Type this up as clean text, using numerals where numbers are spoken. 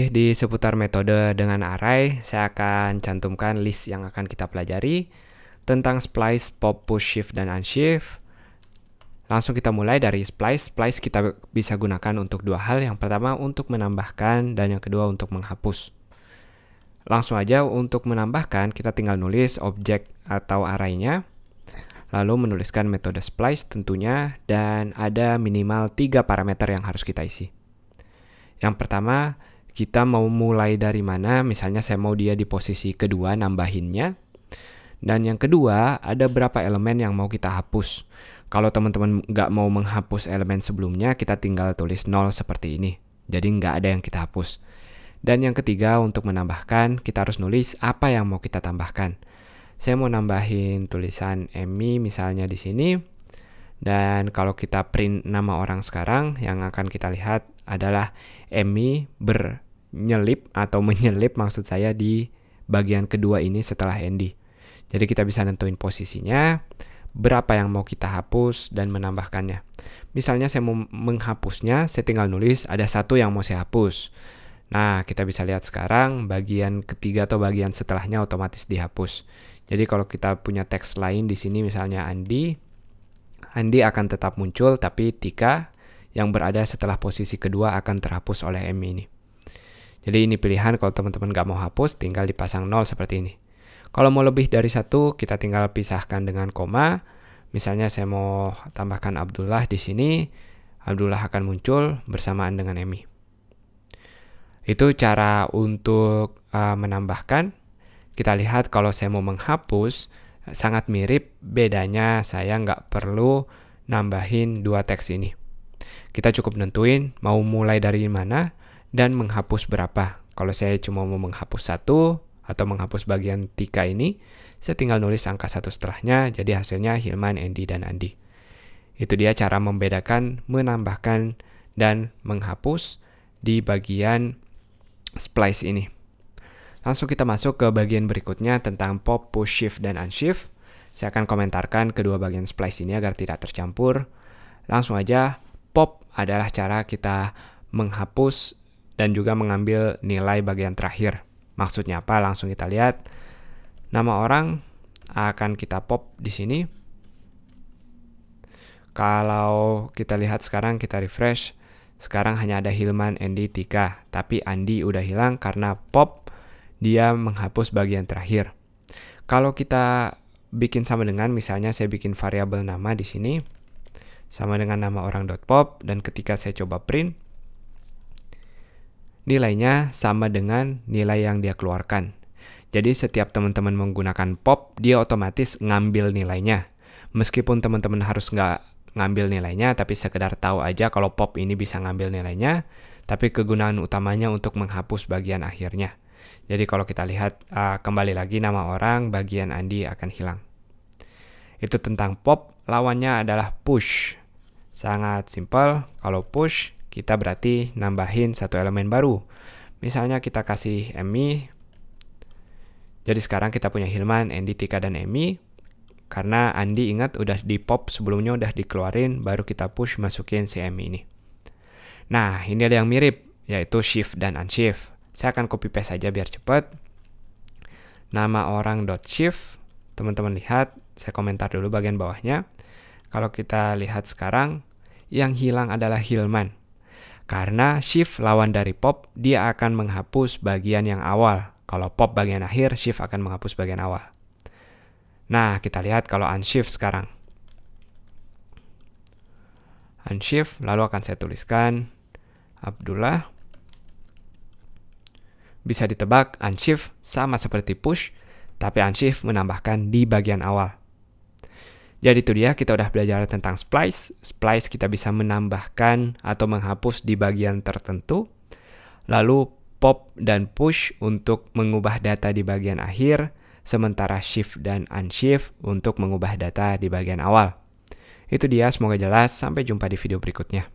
Di seputar metode dengan array, saya akan cantumkan list yang akan kita pelajari tentang splice, pop, push, shift, dan unshift. Langsung kita mulai dari splice. Splice kita bisa gunakan untuk dua hal. Yang pertama untuk menambahkan dan yang kedua untuk menghapus. Langsung aja untuk menambahkan, kita tinggal nulis objek atau array-nya. Lalu menuliskan metode splice tentunya, dan ada minimal 3 parameter yang harus kita isi. Yang pertama, kita mau mulai dari mana, misalnya saya mau dia di posisi kedua nambahinnya. Dan yang kedua, ada berapa elemen yang mau kita hapus. Kalau teman-teman nggak mau menghapus elemen sebelumnya, kita tinggal tulis 0 seperti ini. Jadi nggak ada yang kita hapus. Dan yang ketiga, untuk menambahkan, kita harus nulis apa yang mau kita tambahkan. Saya mau nambahin tulisan Emmy misalnya di sini. Dan kalau kita print nama orang sekarang, yang akan kita lihat adalah Emmy bernyelip atau menyelip maksud saya di bagian kedua ini setelah Andy. Jadi kita bisa nentuin posisinya, berapa yang mau kita hapus, dan menambahkannya. Misalnya saya mau menghapusnya, saya tinggal nulis ada 1 yang mau saya hapus. Nah, kita bisa lihat sekarang bagian ketiga atau bagian setelahnya otomatis dihapus. Jadi kalau kita punya teks lain di sini misalnya Andi akan tetap muncul, tapi Tika yang berada setelah posisi kedua akan terhapus oleh Emmy ini. Jadi ini pilihan, kalau teman-teman nggak mau hapus, tinggal dipasang 0 seperti ini. Kalau mau lebih dari 1, kita tinggal pisahkan dengan koma. Misalnya saya mau tambahkan Abdullah di sini, Abdullah akan muncul bersamaan dengan Emmy. Itu cara untuk menambahkan. Kita lihat kalau saya mau menghapus, sangat mirip, bedanya saya nggak perlu nambahin 2 teks ini. Kita cukup nentuin mau mulai dari mana dan menghapus berapa. Kalau saya cuma mau menghapus 1 atau menghapus bagian Tika ini, saya tinggal nulis angka 1 setelahnya, jadi hasilnya Hilman, Andy, dan Andi. Itu dia cara membedakan, menambahkan, dan menghapus di bagian splice ini. Langsung kita masuk ke bagian berikutnya tentang pop, push, shift, dan unshift. Saya akan komentarkan kedua bagian splice ini agar tidak tercampur. Langsung aja, pop adalah cara kita menghapus dan juga mengambil nilai bagian terakhir. Maksudnya apa? Langsung kita lihat. Nama orang akan kita pop di sini. Kalau kita lihat sekarang, kita refresh. Sekarang hanya ada Hilman, Andy, Tika. Tapi Andi udah hilang karena pop dia menghapus bagian terakhir. Kalau kita bikin sama dengan, misalnya saya bikin variabel nama di sini sama dengan nama orang.pop, dan ketika saya coba print, nilainya sama dengan nilai yang dia keluarkan. Jadi setiap teman-teman menggunakan pop, dia otomatis ngambil nilainya. Meskipun teman-teman harus nggak ngambil nilainya, tapi sekedar tahu aja kalau pop ini bisa ngambil nilainya, tapi kegunaan utamanya untuk menghapus bagian akhirnya. Jadi kalau kita lihat kembali lagi nama orang, bagian Andi akan hilang. Itu tentang pop. Lawannya adalah push. Sangat simpel. Kalau push, kita berarti nambahin 1 elemen baru. Misalnya kita kasih Emmy. Jadi sekarang kita punya Hilman, Andy, Tika, dan Emmy. Karena Andi ingat udah di pop sebelumnya, udah dikeluarin, baru kita push masukin si Emmy ini. Nah, ini ada yang mirip, yaitu shift dan unshift. Saya akan copy paste saja biar cepat. Nama orang.shift, teman-teman lihat, saya komentar dulu bagian bawahnya. Kalau kita lihat sekarang, yang hilang adalah Hilman. Karena shift lawan dari pop, dia akan menghapus bagian yang awal. Kalau pop bagian akhir, shift akan menghapus bagian awal. Nah, kita lihat kalau unshift sekarang. Unshift, lalu akan saya tuliskan Abdullah. Bisa ditebak, unshift sama seperti push, tapi unshift menambahkan di bagian awal. Jadi itu dia, kita udah belajar tentang splice. Splice kita bisa menambahkan atau menghapus di bagian tertentu. Lalu pop dan push untuk mengubah data di bagian akhir, sementara shift dan unshift untuk mengubah data di bagian awal. Itu dia, semoga jelas. Sampai jumpa di video berikutnya.